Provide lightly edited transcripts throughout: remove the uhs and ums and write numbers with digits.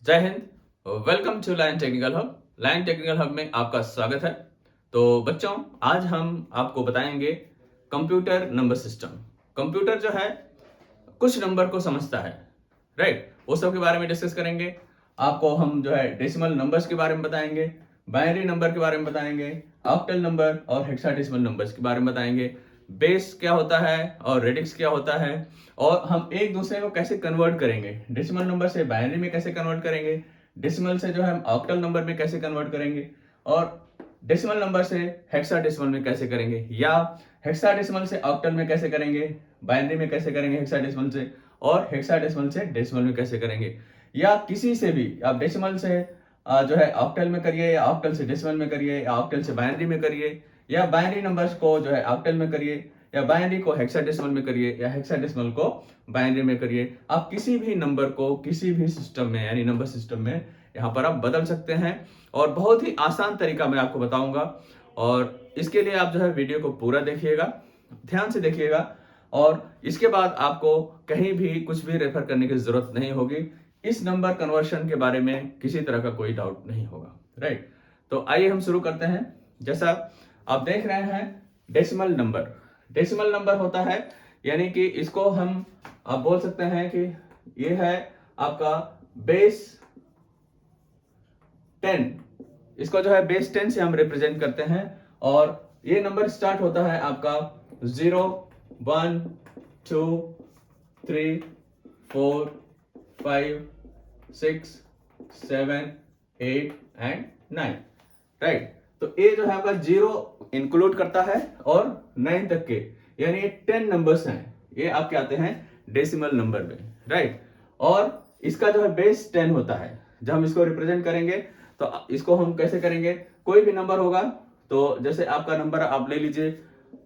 जय हिंद। Welcome to line technical hub. Line technical hub में आपका स्वागत है। तो बच्चों, आज हम आपको बताएंगे कंप्यूटर नंबर सिस्टम। कंप्यूटर जो है कुछ नंबर को समझता है, राइट। वो सब के बारे में डिस्कस करेंगे। आपको हम जो है डेसिमल नंबर्स के बारे में बताएंगे, बाइनरी नंबर के बारे में बताएंगे, ऑक्टल नंबर और हेक्साडेसिमल नंबर्स के बारे में बताएंगे, बेस क्या होता है और रेडिक्स क्या होता है, और हम एक दूसरे को कैसे कन्वर्ट करेंगे, डेसिमल नंबर से बाइनरी में कैसे कन्वर्ट करेंगे, डेसिमल से जो है हम ऑक्टल नंबर में कैसे कन्वर्ट करेंगे, और डेसिमल नंबर से हेक्साडेसिमल में कैसे करेंगे, या हेक्साडेसिमल से ऑक्टल में कैसे करेंगे, बाइनरी में कैसे करेंगे हेक्साडेसिमल से, और हेक्साडेसिमल से डेसिमल में कैसे करेंगे, या किसी से भी आप डेसिमल से जो है ऑक्टल में करिए, या ऑक्टल से डेसिमल में करिए, या ऑक्टल से बाइनरी में करिए, या बाइनरी नंबर्स को जो है ऑक्टल में करिए, या बाइनरी को हेक्साडेसिमल में करिए, या हेक्साडेसिमल को बाइनरी में करिए। आप किसी भी नंबर को किसी भी सिस्टम में यानी नंबर सिस्टम में यहाँ पर आप बदल सकते हैं, और बहुत ही आसान तरीका मैं आपको बताऊंगा। और इसके लिए आप जो है वीडियो को पूरा देखिएगा, ध्यान से देखिएगा, और इसके बाद आपको कहीं भी कुछ भी रेफर करने की जरूरत नहीं होगी। इस नंबर कन्वर्शन के बारे में किसी तरह का कोई डाउट नहीं होगा, राइट। तो आइए हम शुरू करते हैं। जैसा आप देख रहे हैं, डेसिमल नंबर। डेसिमल नंबर होता है, यानी कि इसको हम आप बोल सकते हैं कि ये है आपका बेस 10। इसको जो है बेस 10 से हम रिप्रेजेंट करते हैं, और ये नंबर स्टार्ट होता है आपका 0, 1, 2, 3, 4, 5, 6, 7, 8 एंड 9, राइट। तो ये जो है आपका 0 इंक्लूड करता है और 9 तक के, यानी ये 10 नंबर्स हैं, ये आपके आते हैं डेसिमल नंबर में, राइट। और इसका जो है बेस 10 होता है। जब हम इसको रिप्रेजेंट करेंगे तो इसको हम कैसे करेंगे, कोई भी नंबर होगा, तो जैसे आपका नंबर आप ले लीजिए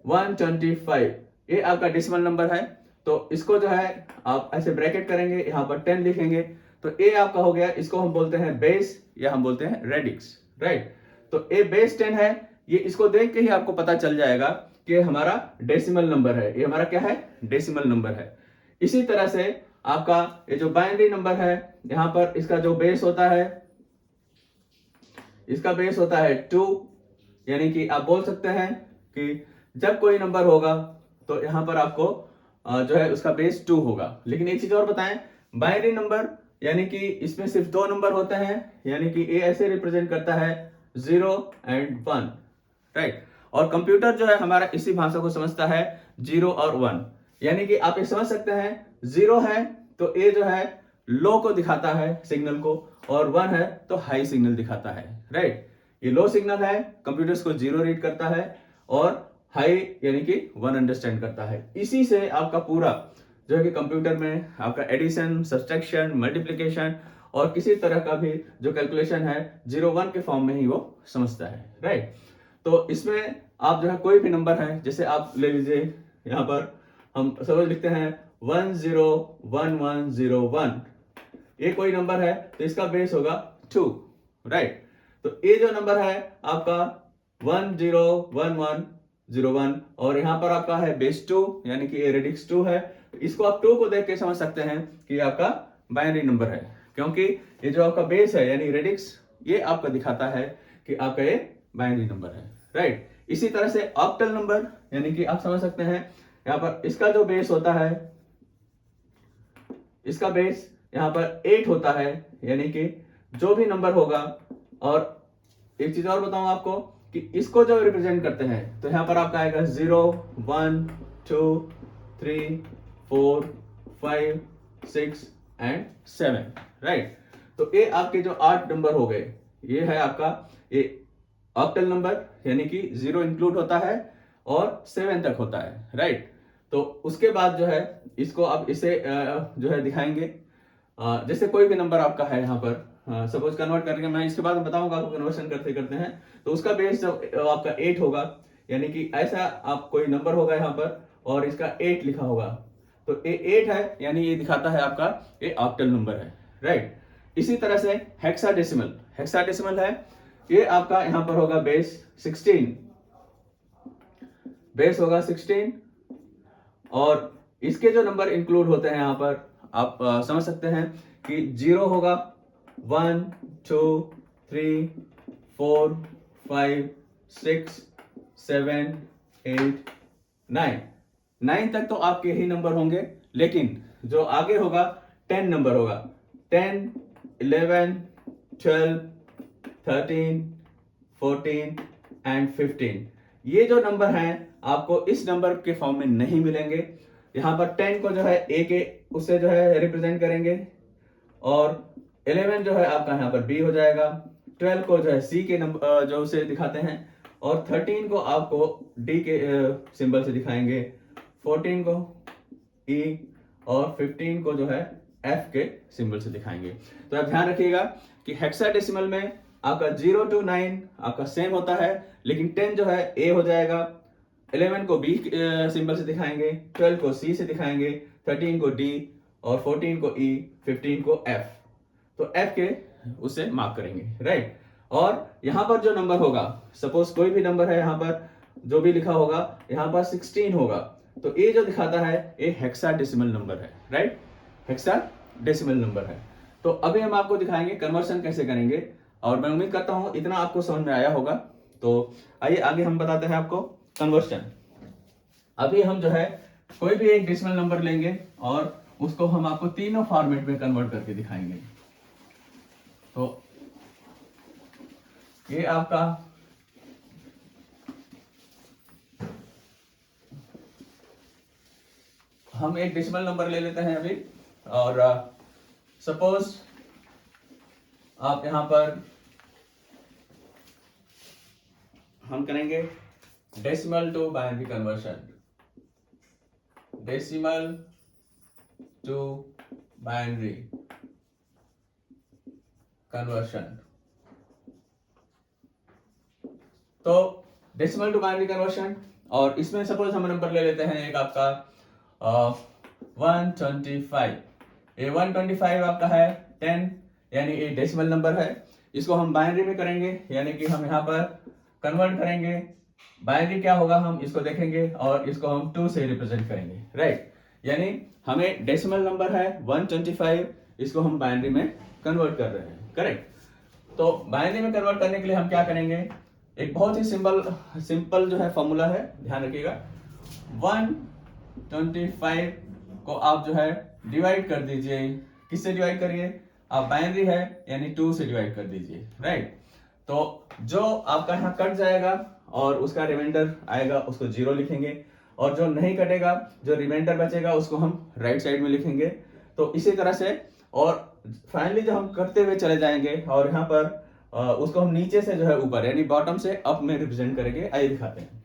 125, ये आपका डेसिमल नंबर है। तो इसको जो है आप ऐसे ब्रैकेट करेंगे, यहाँ पर 10 लिखेंगे, तो ए आपका हो गया। इसको हम बोलते हैं बेस, या हम बोलते हैं रेडिक्स, राइट। तो ए बेस 10 है। ये इसको देख के ही आपको पता चल जाएगा कि हमारा डेसिमल नंबर है। ये हमारा क्या है, डेसिमल नंबर है। इसी तरह से आपका ये जो बाइनरी नंबर है, यहां पर इसका जो बेस होता है, इसका बेस होता है 2, यानी कि आप बोल सकते हैं कि जब कोई नंबर होगा तो यहां पर आपको जो है उसका बेस 2 होगा। लेकिन एक चीज और बताएं, बाइनरी नंबर यानी कि इसमें सिर्फ 2 नंबर होते हैं, यानी कि ए ऐसे रिप्रेजेंट करता है 0 एंड 1, राइट। और कंप्यूटर जो है हमारा इसी भाषा को समझता है 0 और 1, यानी कि आप ये समझ सकते हैं 0 है तो ए जो है लो को दिखाता है सिग्नल को, और 1 है तो हाई सिग्नल दिखाता है, राइट। ये लो सिग्नल है, कंप्यूटर्स को 0 रीड करता है, और हाई यानी कि 1 अंडरस्टैंड करता है। इसी से आपका पूरा जो है कि कंप्यूटर में आपका एडिशन, सब्सट्रैक्शन, मल्टीप्लिकेशन और किसी तरह का भी जो कैलकुलेशन है 0-1 के फॉर्म में ही वो समझता है, राइट। तो इसमें आप जो है कोई भी नंबर है, जैसे आप ले लीजिए, यहाँ पर हम समझ लिखते हैं 101101, ये कोई नंबर है तो इसका बेस होगा 2, राइट। तो ये जो नंबर है आपका 101101, और यहां पर आपका है बेस 2, यानी कि ये रेडिक्स 2 है। इसको आप 2 को देख के समझ सकते हैं कि आपका बाइनरी नंबर है, क्योंकि ये जो आपका बेस है यानी रेडिक्स, ये आपका दिखाता है कि आपका ये बाइनरी नंबर है, राइट। इसी तरह से ऑक्टल नंबर, यानी कि आप समझ सकते हैं यहां पर इसका जो बेस होता है, इसका बेस यहां पर 8 होता है, यानी कि जो भी नंबर होगा। और एक चीज और बताऊं आपको कि इसको जो रिप्रेजेंट करते हैं, तो यहां पर आपका आएगा 0, 1, 2, 3, 4, 5, 6 एंड 7, राइट। तो ये आपके जो 8 नंबर हो गए, ये है आपका ये ऑक्टल नंबर, यानी कि 0 इंक्लूड होता है और 7 तक होता है, राइट। तो उसके बाद जो है इसको आप इसे जो है दिखाएंगे, जैसे कोई भी नंबर आपका है यहाँ पर, सपोज कन्वर्ट करके मैं इसके बाद बताऊंगा आपको कन्वर्शन करते करते हैं। तो उसका बेस जब आपका 8 होगा, यानी कि ऐसा आप कोई नंबर होगा यहाँ पर और इसका 8 लिखा होगा, तो ये 8 है, यानी ये दिखाता है आपका ये ऑक्टल नंबर है, राइट। इसी तरह से हेक्साडेसिमल, हेक्साडेसिमल है, ये आपका यहाँ पर होगा बेस 16, बेस होगा 16, और इसके जो नंबर इंक्लूड होते हैं यहाँ पर आप समझ सकते हैं कि 0 होगा, 1 2 3 4 5 6 7 8 9 9 तक तो आपके ही नंबर होंगे, लेकिन जो आगे होगा 10 नंबर होगा। 10 11 12 13 14 एंड 15। ये जो नंबर हैं आपको इस नंबर के फॉर्म में नहीं मिलेंगे। यहाँ पर 10 को जो है ए के उससे जो है रिप्रेजेंट करेंगे, और 11 जो है आपका यहाँ पर बी हो जाएगा, 12 को जो है सी के नंबर जो उसे दिखाते हैं, और 13 को आपको डी के सिंबल से दिखाएंगे, 14 को ई, और 15 को जो है एफ के सिंबल से दिखाएंगे। तो आप ध्यान रखिएगा कि हेक्साडेसिमल में आपका 0 to 9 आपका सेम होता है, लेकिन 10 जो है ए हो जाएगा, 11 को बी सिंबल से दिखाएंगे, 12 को सी से दिखाएंगे, 13 को डी, और 14 को ई, 15 को एफ। तो एफ के उसे मार्क करेंगे, राइट। और यहाँ पर जो नंबर होगा, सपोज कोई भी नंबर है, यहाँ पर जो भी लिखा होगा, यहाँ पर 16 होगा, तो ये जो दिखाता है ये हेक्साडेसिमल नंबर है, राइट, हेक्साडेसिमल नंबर है। तो अभी हम आपको दिखाएंगे कन्वर्शन कैसे करेंगे, और मैं उम्मीद करता हूं इतना आपको समझ में आया होगा। तो आइए आगे हम बताते हैं आपको कन्वर्शन। अभी हम जो है कोई भी एक डेसिमल नंबर लेंगे और उसको हम आपको तीनों फॉर्मेट में कन्वर्ट करके दिखाएंगे। तो ये आपका हम एक डेसिमल नंबर ले लेते हैं अभी, और सपोज आप यहां पर हम करेंगे decimal to binary conversion, decimal to binary conversion. तो डेसिमल टू बाइनरी कन्वर्शन, और इसमें सपोज हम नंबर ले लेते हैं एक आपका 125। ये 125 आपका है 10, यानी ये डेसिमल नंबर है। इसको हम बाइनरी में करेंगे, यानी कि हम यहाँ पर कन्वर्ट करेंगे। बाइनरी क्या होगा हम इसको देखेंगे, और इसको हम 2 से रिप्रेजेंट करेंगे, राइट। यानी हमें डेसिमल नंबर है 125, इसको हम बाइनरी में कन्वर्ट कर रहे हैं, करेक्ट। तो बाइनरी में कन्वर्ट करने के लिए हम क्या करेंगे, एक बहुत ही सिंपल जो है फॉर्मूला है, ध्यान रखिएगा। 125 को आप जो है डिवाइड कर दीजिए, किससे डिवाइड करिए, आप बाइनरी है यानी 2 से डिवाइड कर दीजिए, राइट। तो जो आपका यहाँ कट जाएगा और उसका रिमाइंडर आएगा उसको 0 लिखेंगे, और जो नहीं कटेगा, जो रिमाइंडर बचेगा उसको हम राइट साइड में लिखेंगे। तो इसी तरह से, और फाइनली जो हम करते हुए चले जाएंगे, और यहाँ पर उसको हम नीचे से जो है ऊपर यानी बॉटम से अप में रिप्रेजेंट करेंगे। आइए दिखाते हैं।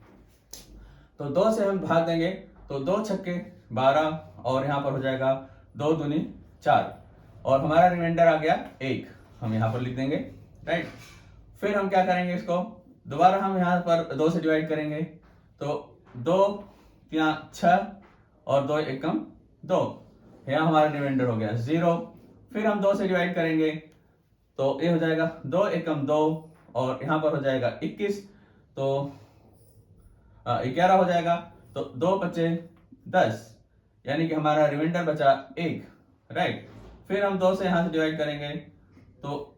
तो 2 से हम भाग देंगे, तो 2 छक्के 12, और यहाँ पर हो जाएगा 2 दूनी 4, और हमारा रिमाइंडर आ गया 1, हम यहाँ पर लिख देंगे, राइट। फिर हम क्या करेंगे, इसको दोबारा हम यहाँ पर 2 से डिवाइड करेंगे, तो 2 या 6 और 2 एकम 2, यहाँ हमारा रिमाइंडर हो गया 0। फिर हम 2 से डिवाइड करेंगे, तो ये हो जाएगा 2 एकम 2, और यहाँ पर हो जाएगा 21, तो 11 हो जाएगा, तो 2 बचे 10, यानी कि हमारा रिमाइंडर बचा 1, राइट। फिर हम 2 से यहाँ से डिवाइड करेंगे, तो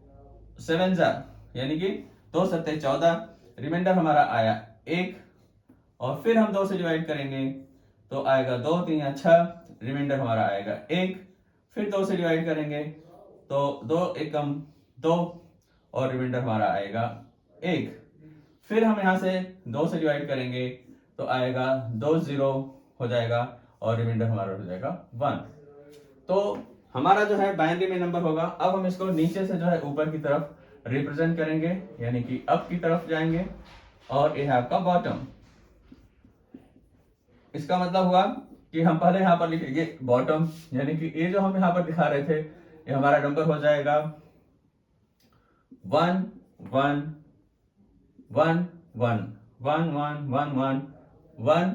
7 जा यानी कि 2 सत्ते 14, रिमाइंडर हमारा आया 1, और फिर हम 2 से डिवाइड करेंगे, तो आएगा 2 3 या 6, रिमाइंडर हमारा आएगा 1। फिर 2 से डिवाइड करेंगे, तो 2 एकम 2, और रिमाइंडर हमारा आएगा 1। फिर हम यहाँ से 2 से डिवाइड करेंगे, तो आएगा 2 0 हो जाएगा, और रिमाइंडर हमारा हो जाएगा 1। तो हमारा जो है बाइनरी में नंबर होगा। अब हम इसको नीचे से जो है ऊपर की तरफ रिप्रेजेंट करेंगे, यानी कि अप की तरफ जाएंगे, और ये है आपका बॉटम। इसका मतलब हुआ कि हम पहले यहाँ पर लिखेंगे बॉटम, यानी कि ये जो हम यहाँ पर दिखा रहे थे ये हमारा नंबर हो जाएगा 1 1 1 1 1 1 1 1 1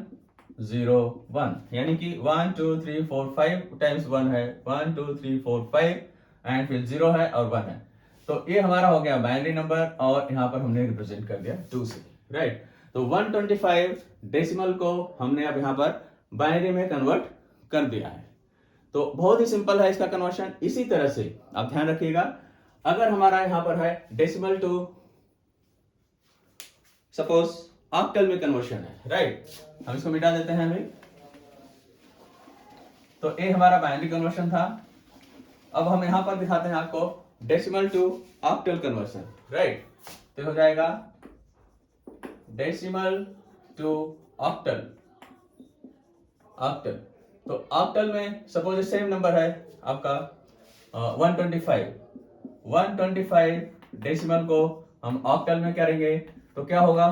0 1, यानी कि 1 2 3 4 5 टाइम्स 1 है, 1 2 3 4 5, एंड फिर 0 है और 1 है। तो ये हमारा हो गया बाइनरी नंबर, और यहाँ पर हमने रिप्रेजेंट कर दिया 2 से, राइट। तो 125 डेसिमल को हमने अब यहाँ पर बाइनरी में कन्वर्ट कर दिया है। तो बहुत ही सिंपल है इसका कन्वर्शन। इसी तरह से आप ध्यान रखिएगा, अगर हमारा यहाँ पर है डेसिमल टू सपोज ऑक्टल में कन्वर्शन है, राइट, हम इसको मिटा देते हैं अभी। तो ए हमारा बाइनरी कन्वर्शन था। अब हम यहां पर दिखाते हैं आपको decimal to octal conversion, right. तो हो जाएगा डेसिमल टू ऑक्टल। ऑक्टल तो ऑक्टल में सपोज सेम नंबर है आपका 125 डेसिमल को हम ऑक्टल में करेंगे तो क्या होगा,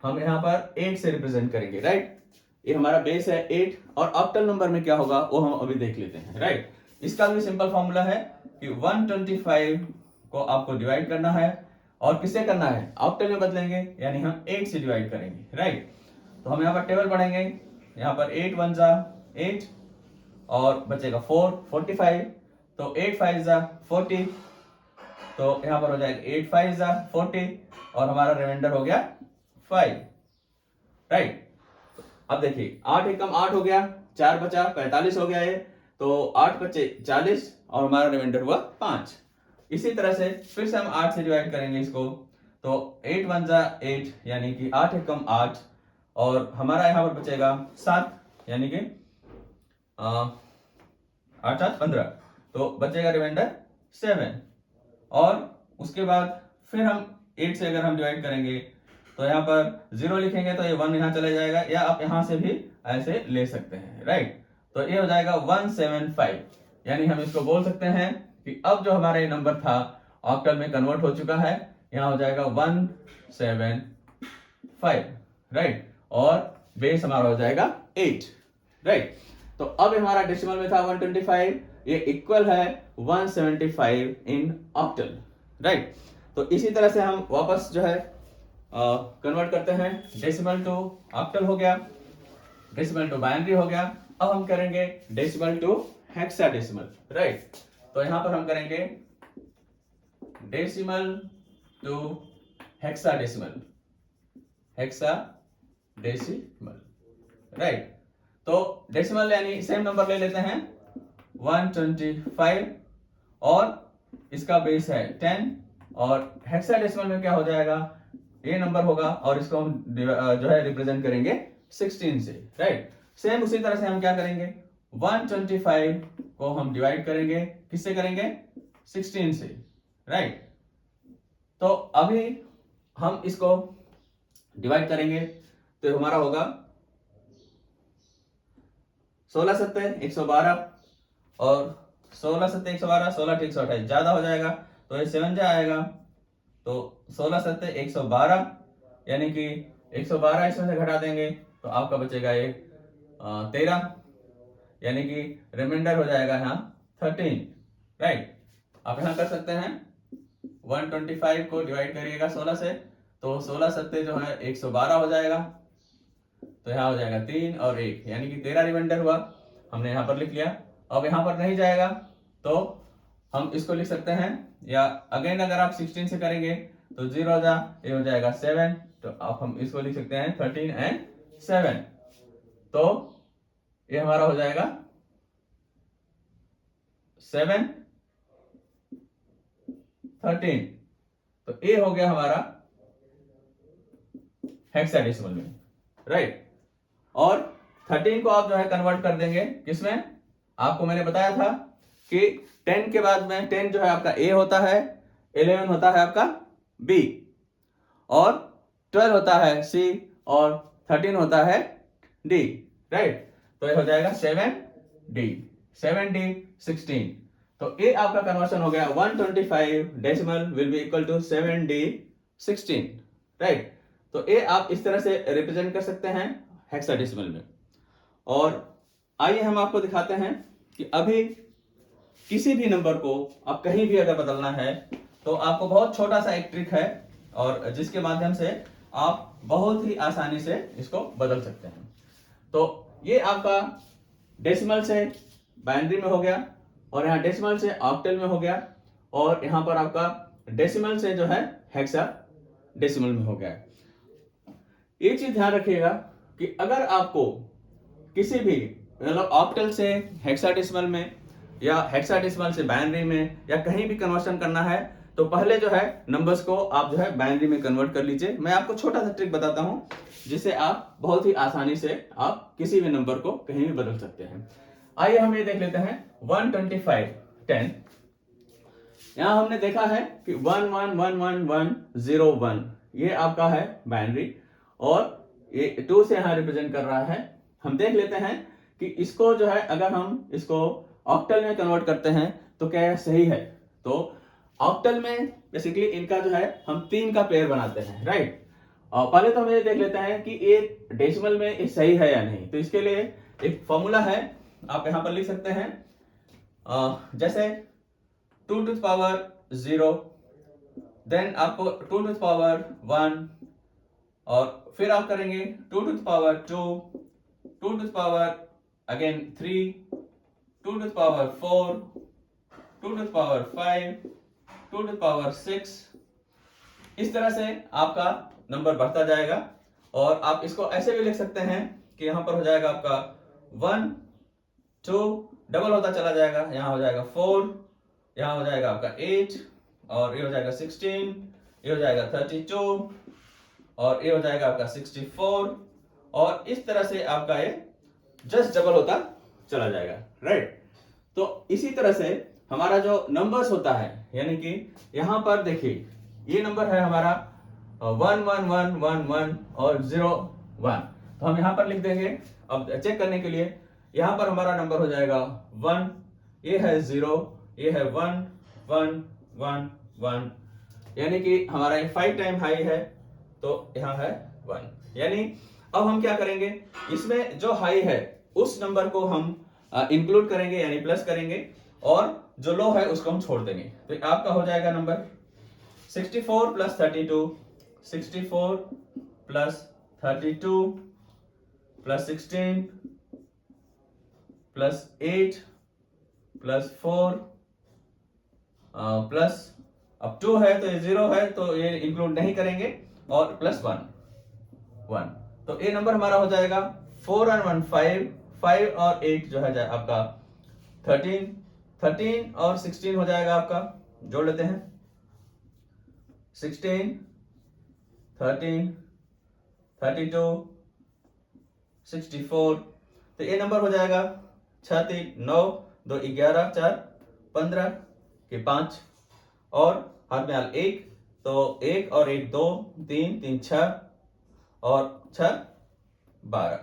हम यहाँ पर 8 से रिप्रेजेंट करेंगे, राइट। ये हमारा बेस है 8 और ऑक्टल नंबर में क्या होगा वो हम अभी देख लेते हैं, राइट। इसका भी सिंपल फॉर्मूला है कि 125 को आपको डिवाइड करना है और किससे करना है, ऑक्टल में बदलेंगे, यानी हम 8 से डिवाइड करेंगे, राइट। तो हम यहाँ पर टेबल पढ़ेंगे, यहाँ पर 8 1 जा 8 और बचेगा 4 45, तो 8 5 जा 40, तो यहाँ पर हो जाएगा 8 5 जा 40 और हमारा रिमाइंडर हो गया 5, राइट। अब देखिए 8 एकम 8 हो गया, 4 बचा 45 हो गया ये, तो 8 बचे 40 और हमारा रिमाइंडर हुआ 5। इसी तरह से फिर से हम 8 से डिवाइड करेंगे इसको, तो 8 1 जा 8 यानी कि 8 एकम 8 और हमारा यहाँ पर बचेगा 7 यानी कि 8 7 15, तो बचेगा रिमाइंडर 7। और उसके बाद फिर हम 8 से अगर हम डिवाइड करेंगे तो यहाँ पर 0 लिखेंगे तो ये 1 यहाँ चला जाएगा, या आप यहाँ से भी ऐसे ले सकते हैं, राइट। तो ये हो जाएगा 175, यानी हम इसको बोल सकते हैं कि अब जो हमारा ये नंबर था ऑक्टल में कन्वर्ट हो चुका है, यहाँ हो जाएगा 175, राइट, और बेस हमारा हो जाएगा 8, राइट। तो अब हमारा डेसिमल में था 125, ये इक्वल है 175 इन ऑक्टल, राइट। तो इसी तरह से हम वापस जो है कन्वर्ट करते हैं, डेसिमल टू ऑक्टल हो गया, डेसिमल टू बाइनरी हो गया। अब हम करेंगे डेसिमल टू हेक्साडेसिमल, राइट। तो यहां पर हम करेंगे decimal to hexadecimal, hexadecimal, right. तो डेसिमल यानी सेम नंबर ले लेते हैं 125 और इसका बेस है 10 और हेक्साडेसिमल में क्या हो जाएगा, ये नंबर होगा और इसको हम जो है रिप्रेजेंट करेंगे 16 से, राइट। सेम उसी तरह से हम क्या करेंगे, 125 को हम डिवाइड करेंगे, किससे करेंगे, 16 से, राइट। तो अभी हम इसको डिवाइड करेंगे तो हमारा होगा 16 सत्ते 112 और 16 सत्ते 112, 16 ठीक 128 ज्यादा हो जाएगा तो ये 7 जा आएगा, तो 16 सत्ते 112 यानी कि 112 इसमें से घटा देंगे तो आपका बचेगा ये 13, यानी कि रिमाइंडर हो जाएगा यहाँ 13, राइट। आप यहाँ कर सकते हैं 125 को डिवाइड करिएगा 16 से, तो 16 सत्ते जो है 112 हो जाएगा, तो यहाँ हो जाएगा 3 और 1 यानी कि 13 रिमाइंडर हुआ, हमने यहाँ पर लिख लिया। अब यहाँ पर नहीं जाएगा तो हम इसको लिख सकते हैं, या अगेन अगर आप 16 से करेंगे तो 0 जा ये हो जाएगा 7, तो आप हम इसको लिख सकते हैं 13 एंड 7, तो ये हमारा हो जाएगा 7 13, तो ये हो गया हमारा हेक्साडेसिमल में, राइट। और 13 को आप जो है कन्वर्ट कर देंगे किसमें, आपको मैंने बताया था कि 10 के बाद में 10 जो है आपका A होता है, 11 होता है आपका B और 12 होता है C और 13 होता है D, राइट। तो ये हो जाएगा 7D 16, तो ये आपका कन्वर्शन हो गया 125 decimal will be equal to 7D 16, right. तो ये आप इस तरह से रिप्रेजेंट कर सकते हैं हेक्साडेसिमल में। और आइए हम आपको दिखाते हैं कि अभी किसी भी नंबर को आप कहीं भी अगर बदलना है तो आपको बहुत छोटा सा एक ट्रिक है और जिसके माध्यम से आप बहुत ही आसानी से इसको बदल सकते हैं। तो ये आपका डेसिमल से बाइनरी में हो गया और यहाँ डेसिमल से ऑक्टल में हो गया और यहाँ पर आपका डेसिमल से जो है हेक्साडेसिमल में हो गया। ये चीज ध्यान रखिएगा कि अगर आपको किसी भी मतलब ऑक्टल से हेक्साडेसिमल में या हेक्साडेसिमल से बाइनरी में या कहीं भी कन्वर्शन करना है तो पहले जो है नंबर्स को आप जो है बाइनरी में कन्वर्ट कर लीजिए। मैं आपको छोटा सा ट्रिक बताता हूं जिससे आप बहुत ही आसानी से आप किसी भी नंबर को कहीं भी बदल सकते हैं। आइए हम ये देख लेते हैं 125 10। यहां हमने देखा है कि 111101 ये आपका है बाइनरी और ये 2 से यहां रिप्रेजेंट कर रहा है। हम देख लेते हैं कि इसको जो है अगर हम इसको ऑक्टल में कन्वर्ट करते हैं तो क्या सही है। तो ऑक्टल में बेसिकली इनका जो है हम 3 का पेयर बनाते हैं, राइट। और पहले तो हम ये देख लेते हैं कि ये डेसिमल में ये सही है या नहीं। तो इसके लिए एक फॉर्मूला है, आप यहां पर लिख सकते हैं जैसे 2 टू द पावर 0, देन आपको 2 टू द पावर 1 और फिर आप करेंगे 2 to the power 2, 2 to the power again 3, 2 to the power 4, 2 to the power 5, 2 to the power 6। इस तरह से आपका नंबर बढ़ता जाएगा। और आप इसको ऐसे भी लिख सकते हैं कि यहां पर हो जाएगा आपका 1 2 डबल होता चला जाएगा, यहां हो जाएगा 4, यहां हो जाएगा आपका 8 और ये हो जाएगा 16, ये हो जाएगा 32 और ये हो जाएगा आपका 64 और इस तरह से आपका ये जस्ट डबल होता चला जाएगा, राइट। तो इसी तरह से हमारा जो नंबर्स होता है यानी कि यहां पर देखिए ये नंबर है हमारा 11111 और 01। तो हम यहां पर लिख देंगे। अब चेक करने के लिए यहां पर हमारा नंबर हो जाएगा 1, ये है 0, ये है 1 1 1 1, यानी कि हमारा ये 5 टाइम हाई है तो यहां है 1। यानी अब हम क्या करेंगे, इसमें जो हाई है उस नंबर को हम इंक्लूड करेंगे यानी प्लस करेंगे और जो लो है उसको हम छोड़ देंगे। तो आपका हो जाएगा number 64 plus 32, 64 plus 32 plus 16 plus 8 plus 4 plus अब 2 है तो ये 0 है तो ये इंक्लूड नहीं करेंगे और प्लस 1। तो ये नंबर हमारा हो जाएगा 4 और 1 5, 5 और 8 जो है आपका 13, 13 और 16 हो जाएगा आपका, जोड़ लेते हैं 16 13 32 64। तो ये नंबर हो जाएगा 36 9 2 11 4 15 के 5 और हाथ में हाल 1, तो 1 और 1 2 3 3 6 और 6 12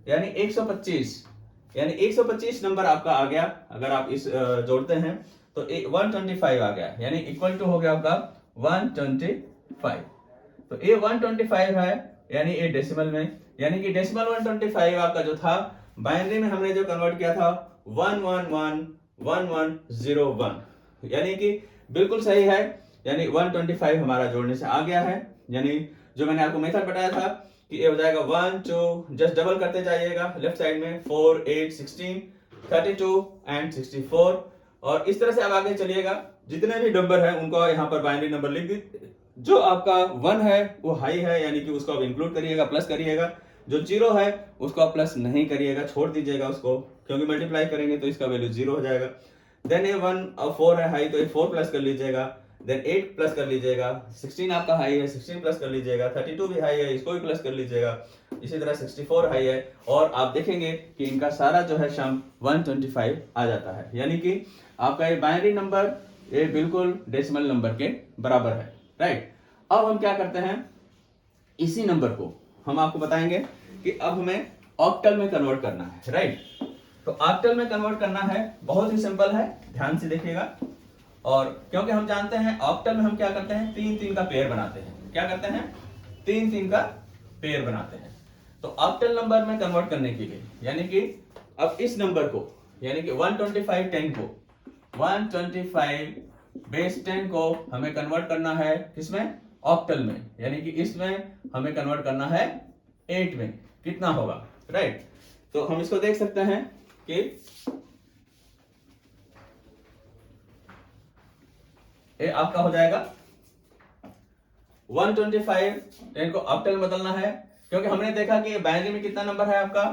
यानी 125। यानी 125 नंबर आपका आ गया। अगर आप इस जोड़ते हैं तो 125 आ गया, यानी इक्वल टू हो गया आपका 125। तो ये 125 है यानी ये डेसिमल में, यानी कि डेसिमल 125 आपका जो था बाइनरी में हमने जो कन्वर्ट किया था 1111101, यानी कि बिल्कुल सही है। यानी 125 हमारा जोड़ने से आ गया है। यानी जो मैंने आपको मेथड बताया था कि ये हो जाएगा 1 2 जस्ट डबल करते जाइएगा लेफ्ट साइड में 4 8 16 32 एंड 64 और इस तरह से आप आगे चलिएगा। जितने भी नंबर है उनको यहाँ पर बाइनरी नंबर लिख दी। जो आपका 1 है वो हाई है यानी कि उसको आप इंक्लूड करिएगा, प्लस करिएगा। जो 0 है उसको आप प्लस नहीं करिएगा, छोड़ दीजिएगा उसको, क्योंकि मल्टीप्लाई करेंगे तो इसका वैल्यू 0 हो जाएगा। देन ये 1 और 4 है हाई तो ये 4 प्लस कर लीजिएगा, देन 8 प्लस कर लीजिएगा, 16 आपका हाई है 16 प्लस कर लीजिएगा, 32 भी हाई है इसको भी प्लस कर लीजिएगा, इसी तरह 64 हाई है और आप देखेंगे कि इनका सारा जो है सम 125 आ जाता है। यानी कि आपका ये बाइनरी नंबर ये बिल्कुल डेसिमल नंबर के बराबर है, राइट। अब हम क्या करते हैं, इसी नंबर को हम आपको बताएंगे कि अब हमें ऑक्टल में कन्वर्ट करना है, राइट। तो ऑक्टल में कन्वर्ट करना है, बहुत ही सिंपल है, ध्यान से देखिएगा। और क्योंकि हम जानते हैं ऑक्टल में हम क्या करते हैं 3-3 का पेयर बनाते हैं। क्या करते हैं 3-3 का पेयर बनाते हैं। तो ऑक्टल नंबर में कन्वर्ट करने के लिए यानी कि अब इस नंबर को यानी कि 125 10 को 125 बेस 10 को हमें कन्वर्ट करना है किसमें, ऑक्टल में, यानी कि इसमें हमें कन्वर्ट करना है 8 में। कितना होगा, राइट। तो हम इसको देख सकते हैं कि ये आपका हो जाएगा 125 10 को ऑक्टल में बदलना है, क्योंकि हमने देखा कि बाइनरी में कितना नंबर है आपका,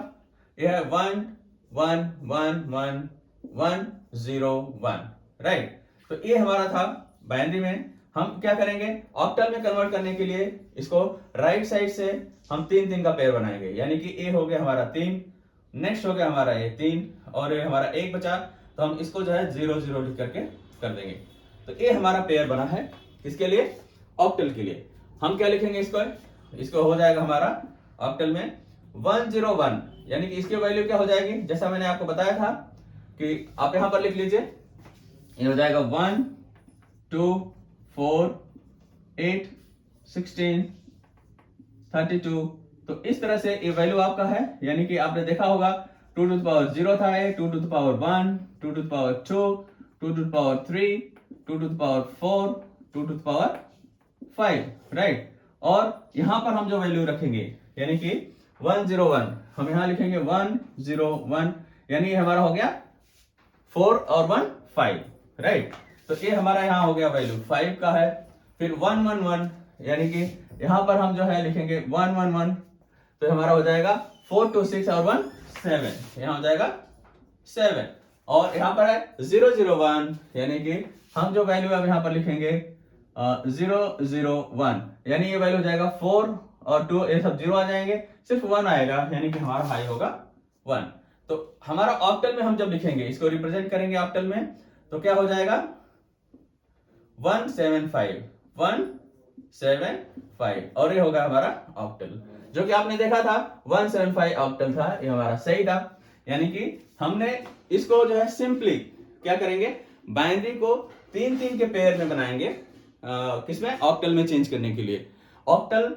ये है 1 1 1 1 101, राइट। तो ये हमारा था बाइनरी में। हम क्या करेंगे, ऑक्टल में कन्वर्ट करने के लिए इसको राइट साइड से हम 3 का पेयर बनाएंगे, यानी कि ए हो गया हमारा 3, नेक्स्ट हो गया हमारा ये 3 और ये हमारा 1 बचा, तो हम इसको जो है 0 0 लिख करके कर देंगे। तो ये हमारा पेयर बना है किसके लिए, ऑक्टल के लिए। हम क्या लिखेंगे इसको हो जाएगा हमारा ऑक्टल में 101, यानी कि इसकी वैल्यू क्या हो जाएगी, जैसा मैंने आपको बताया था कि आप यहां पर लिख लीजिए, ये हो जाएगा 1 2 4 8 16 32। तो इस तरह से ये वैल्यू आपका है, यानी कि आपने देखा होगा 2 टू द पावर 0 था, 2 to the power 1, 2 to the power 2, 2 to the power 3, 2 to the power 4, 2 to the power 5, right. और यहां पर हम जो वैल्यू रखेंगे यानी कि 101, हम यहां लिखेंगे 101, यानी हमारा हो गया 4 और 1 5, राइट। तो ये हमारा यहाँ हो गया वैल्यू 5 का है। फिर 111, यानी कि यहां पर हम जो है लिखेंगे 111, तो हमारा हो जाएगा 4 2 6 और 1 7, यहाँ हो जाएगा 7। और यहाँ पर है 001, यानी कि हम जो वैल्यू अब यहाँ पर लिखेंगे 001, यानी ये वैल्यू हो जाएगा 4 और 2, ये सब 0 आ जाएंगे, सिर्फ 1 आएगा, यानी कि हमारा हाई होगा 1। तो हमारा ऑक्टल में हम जब लिखेंगे, इसको रिप्रेजेंट करेंगे ऑक्टल में, तो क्या हो जाएगा 175, 175, और ये होगा हमारा ऑक्टल। जो कि आपने देखा था 175 ऑक्टल था, ये हमारा सही था। यानी कि हमने इसको जो है सिंपली क्या करेंगे, बाइनरी को 3 के पेयर में बनाएंगे, किसमें, ऑक्टल में चेंज करने के लिए। ऑक्टल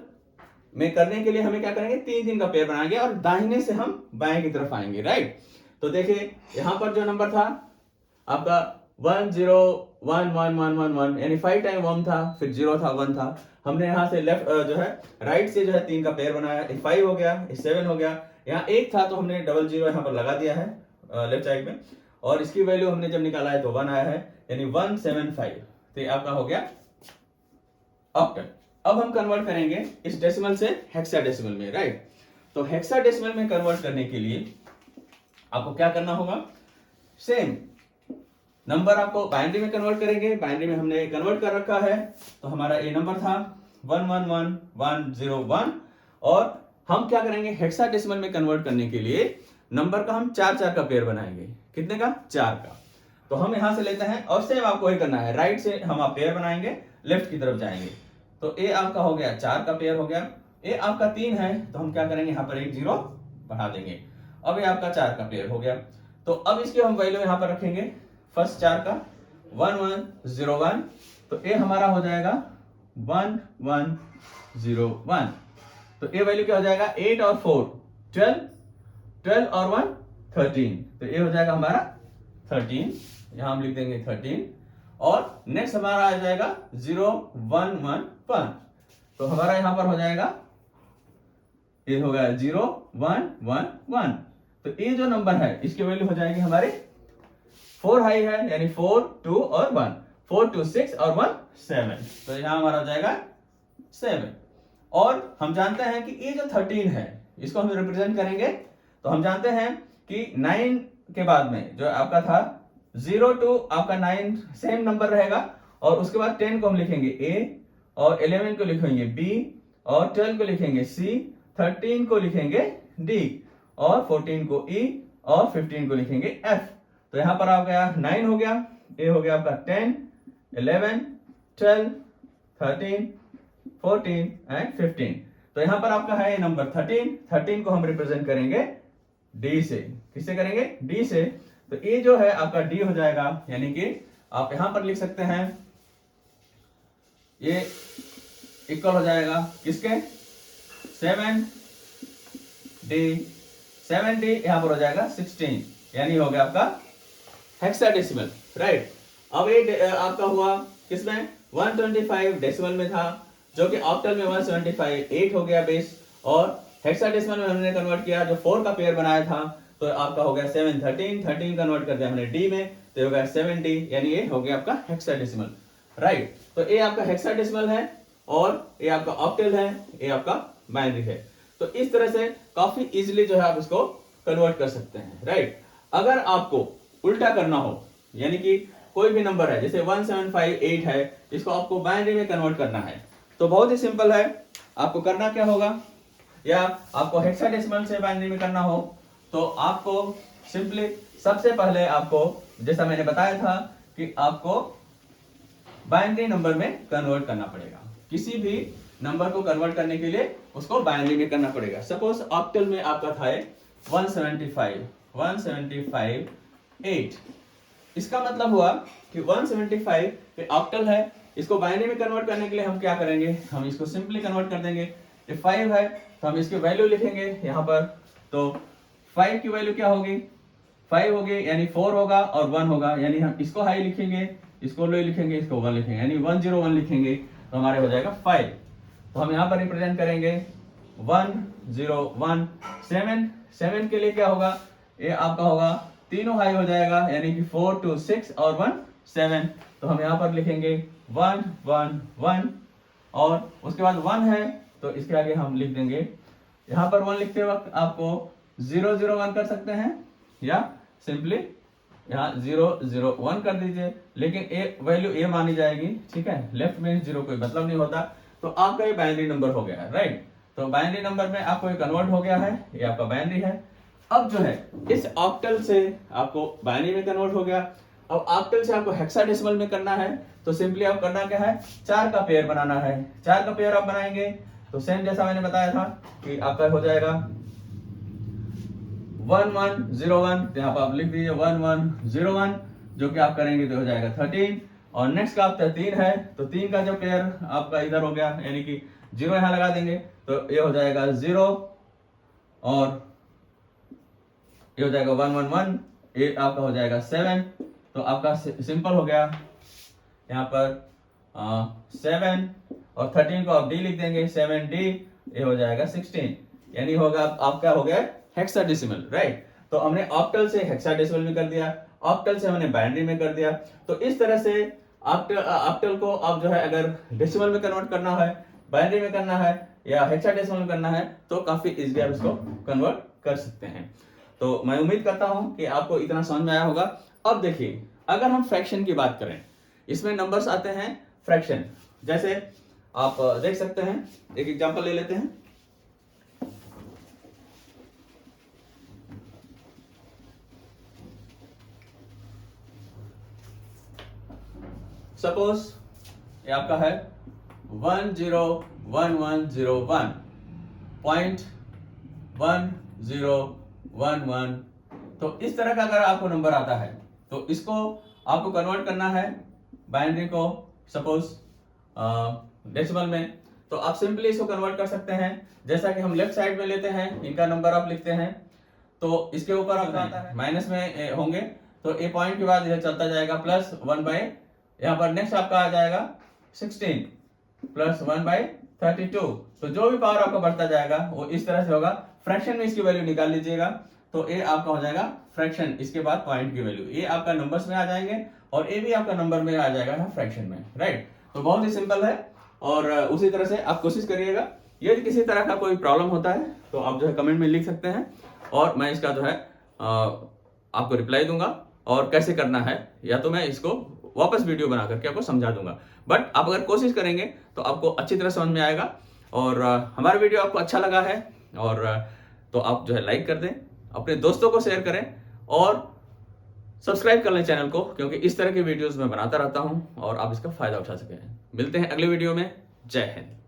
में करने के लिए हमें क्या करेंगे, 3 का पेयर बनाएंगे और दाहिने से हम बाएं की तरफ आएंगे, राइट। तो देखिए यहां पर जो नंबर था आपका 1011111, यानी 5 टाइम 1 था, फिर 0 था, 1 था। हमने यहां से लेफ्ट जो है राइट से जो है 3 का पेयर बनाया, 5 हो गया, 7 हो गया, यहाँ 1 था तो हमने डबल 0 यहाँ पर लगा दिया है लेफ्ट साइड में, और इसकी वैल्यू हमने जब निकाला है तो 1 आया है, यानी 175। तो ये आपका हो गया ऑक्टल। अब हम कन्वर्ट करेंगे इस डेसिमल से हेक्साडेसिमल में, राइट। तो हेक्साडेसिमल में कन्वर्ट करने के लिए आपको क्या करना होगा, सेम नंबर आपको बाइनरी में कन्वर्ट करेंगे। बाइनरी में हमने कन्वर्ट कर रखा है, तो हमारा ये नंबर था 111101, और हम क्या करेंगे, हेक्साडेसिमल में कन्वर्ट करने के लिए नंबर का हम 4 का पेयर बनाएंगे। कितने का, 4 का। तो हम यहां से लेते हैं और सेम आपको ही करना है, राइट से हम आप पेयर बनाएंगे, लेफ्ट की तरफ जाएंगे। तो ए आपका हो गया 4 का पेयर हो गया, ए आपका 3 है, तो हम क्या करेंगे, यहाँ पर एक 0 बढ़ा देंगे। अब ये आपका 4 का पेयर हो गया, तो अब इसकी हम वैल्यू यहाँ पर रखेंगे, फर्स्ट 4 का 1101, तो ये हमारा हो जाएगा 1101। तो ये वैल्यू क्या हो जाएगा, 8 और 4 12, 12 और 1 13, तो ये हो जाएगा हमारा 13, यहां हम लिख देंगे 13। और नेक्स्ट हमारा आ जाएगा 0111, तो हमारा यहां पर हो जाएगा, ये हो गया 0111। तो ये जो नंबर है इसकी वैल्यू हो जाएगी हमारे 4 हाई है, यानी 4 2 और 1, 4 2 6 और 1 7, तो यहां हमारा हो जाएगा 7। और हम जानते हैं कि ये जो 13 है इसको हम रिप्रेजेंट करेंगे, तो हम जानते हैं कि 9 के बाद में जो आपका था 0 to आपका 9 सेम नंबर रहेगा, और उसके बाद 10 को हम लिखेंगे A, और 11 को लिखेंगे B, और 12 को लिखेंगे C, 13 को लिखेंगे D, और 14 को E, और 15 को लिखेंगे F। तो यहां पर आ गया 9 हो गया, A हो गया आपका 10, 11, 12, 13, 14 एंड 15। तो यहां पर आपका है नंबर 13 को हम रिप्रेजेंट करेंगे D से। किससे करेंगे, D से। तो ये जो है आपका D हो जाएगा, यानी कि आप यहां पर लिख सकते हैं, ये इक्वल हो जाएगा किसके, 7D यहां पर हो जाएगा 16, यानी हो गया आपका हेक्साडेसिमल, राइट। अब ये आपका हुआ किसमें, 125 डेसिमल में था, जो कि ऑक्टल में 175 8 हो गया बेस, और हेक्साडेसिमल में हमने कन्वर्ट किया, जो 4 का पेयर बनाया था, तो आपका हो गया 7 13 कन्वर्ट कर दिया हमने डी में, तो हो गया 7D, यानी ये हो गया आपका हेक्साडेसिमल, राइट। तो ये आपका हेक्साडेसिमल है, और ये आपका ऑक्टल है, ये आपका बाइनरी है। तो इस तरह से काफी इजीली जो है आप इसको कन्वर्ट कर सकते हैं, राइट। अगर आपको उल्टा करना हो, यानी कि कोई भी नंबर है जैसे 1758 है, इसको आपको बाइनरी में कन्वर्ट करना है, तो बहुत ही सिंपल है। आपको करना क्या होगा, या आपको हेक्साडेसिमल से बाइनरी में करना हो तो आपको सिंपली सबसे पहले आपको, जैसा मैंने बताया था कि आपको बाइनरी नंबर में कन्वर्ट करना पड़ेगा। किसी भी नंबर को कन्वर्ट करने के लिए उसको बाइनरी में करना पड़ेगा। सपोज ऑक्टल में आपका था 175 इसका मतलब हुआ कि 175 पे ऑक्टल है, इसको बाइनरी में कन्वर्ट करने के लिए हम क्या करेंगे, हम इसको सिंपली कन्वर्ट कर देंगे। ये 5 है तो हम इसकी वैल्यू लिखेंगे यहाँ पर, तो 5 की वैल्यू क्या होगी, 5 होगी, यानी 4 होगा और 1 होगा, यानी हम इसको हाई लिखेंगे, इसको लो लिखेंगे, इसको 1 लिखेंगे, यानी 101 लिखेंगे तो हमारे हो जाएगा 5। तो हम यहाँ पर रिप्रेजेंट करेंगे 101। 7 के लिए क्या होगा, ये आपका होगा तीनों हाई हो जाएगा, यानी कि 4 2 6 और 1 7। तो हम यहाँ पर लिखेंगे 1 1 1 और उसके बाद 1 है तो इसके आगे हम लिख देंगे, यहाँ पर 1 लिखते वक्त आपको 0 0 1 कर सकते हैं या सिंपली यहाँ 0 0 1 कर दीजिए, लेकिन ए वैल्यू ए मानी जाएगी, ठीक है। लेफ्ट में 0 कोई मतलब नहीं होता, तो आपका ये बाइनरी नंबर हो गया है, राइट। तो बाइनरी नंबर में आपको ये कन्वर्ट हो गया है, ये आपका बाइनरी है। अब जो है इस ऑक्टल से आपको बाइनरी में कन्वर्ट हो गया। अब ऑक्टल से आपको हेक्साडेसिमल में करना है, तो सिंपली आप करना क्या है, 4 का पेयर बनाना है। 4 का पेयर आप बनाएंगे तो सेम जैसा मैंने बताया था कि आपका हो जाएगा 1101, यहाँ पर आप लिख दीजिए 1101, जो कि आप करेंगे तो हो जाएगा 13। और नेक्स्ट का आपका 3 है, तो 3 का जो पेयर आपका इधर हो गया, यानी कि 0 यहाँ लगा देंगे तो ये हो जाएगा 0 और ये हो जाएगा 111, ये आपका हो जाएगा 7। तो आपका सिंपल हो गया, यहाँ पर 7 और 13 को आप डी लिख देंगे, 7D, ये हो जाएगा 16, यानी होगा आपका हो गया हेक्साडेसिमल, राइट। तो हमने ऑक्टल से हेक्साडेसिमल में कर दिया, ऑक्टल से हमने बाइनरी में कर दिया। तो इस तरह से ऑक्टल को आप जो है अगर डेसिमल में कन्वर्ट करना है, बाइनरी में करना है या हेक्साडेसिमल में करना है तो काफी इजीली आप इसको कन्वर्ट कर सकते हैं। तो मैं उम्मीद करता हूं कि आपको इतना समझ में आया होगा। अब देखिए, अगर हम फ्रैक्शन की बात करें, इसमें नंबर्स आते हैं फ्रैक्शन, जैसे आप देख सकते हैं, एक एग्जांपल ले लेते हैं। सपोज ये आपका है 101111.1011। तो इस तरह का अगर आपको नंबर आता है तो इसको आपको कन्वर्ट करना है बाइनरी को, सपोज डेसिमल में, तो आप सिंपली इसको कन्वर्ट कर सकते हैं। जैसा कि हम लेफ्ट साइड में लेते हैं, इनका नंबर आप लिखते हैं, तो इसके ऊपर आप आता है माइनस में होंगे, तो ए पॉइंट के बाद इधर चलता जाएगा प्लस 1 बाई, यहाँ पर नेक्स्ट आपका आ जाएगा 16 प्लस 1 बाई 32। तो जो भी पावर आपका बढ़ता जाएगा वो इस तरह से होगा। फ्रैक्शन में इसकी वैल्यू निकाल लीजिएगा, तो ए आपका हो जाएगा फ्रैक्शन, इसके बाद पॉइंट की वैल्यू, ये आपका नंबर्स में आ जाएंगे और ए भी आपका नंबर में आ जाएगा फ्रैक्शन में, राइट। तो बहुत ही सिंपल है और उसी तरह से आप कोशिश करिएगा। यदि किसी तरह का कोई प्रॉब्लम होता है तो आप जो है कमेंट में लिख सकते हैं और मैं इसका जो है आपको रिप्लाई दूंगा, और कैसे करना है या तो मैं इसको वापस वीडियो बना करके आपको समझा दूंगा। बट आप अगर कोशिश करेंगे तो आपको अच्छी तरह समझ में आएगा। और हमारा वीडियो आपको अच्छा लगा है और तो आप जो है लाइक कर दें, अपने दोस्तों को शेयर करें और सब्सक्राइब कर लें चैनल को, क्योंकि इस तरह के वीडियोस मैं बनाता रहता हूं और आप इसका फायदा उठा सकें। मिलते हैं अगले वीडियो में। जय हिंद।